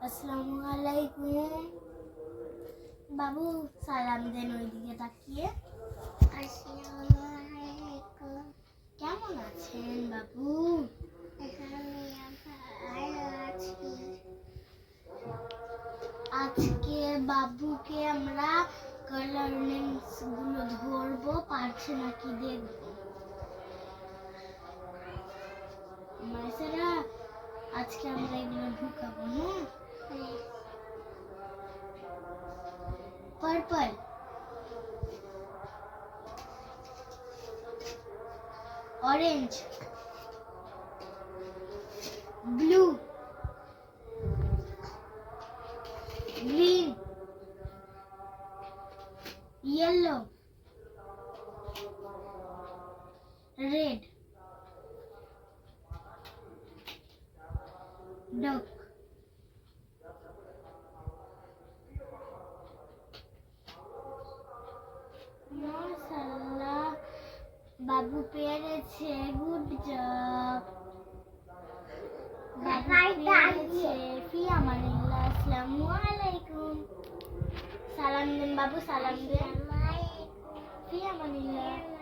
আসসালামু আলাইকুম। বাবু সালাম দেন ওইদিকে তাকিয়ে। আসসালামু আলাইকুম। কেমন আছেন বাবু? ভালো আছি। আজকে বাবুকে আমরা কালার নেমস গুলো ধরবো, পারছে নাকি দেখবো। মাইসারা আজকে আমরা এগুলো ঢুকাবো। হ্যাঁ, purple, orange, blue, green, yellow, red, dark, মাশাআল্লাহ বাবু পেরেছে, গুড জব। বাবু পেরেছে। ফি আমানিল্লাহ। আসসালামু আলাইকুম। সালাম দেন বাবু, সালাম দেন। ফি আমানিল্লাহ।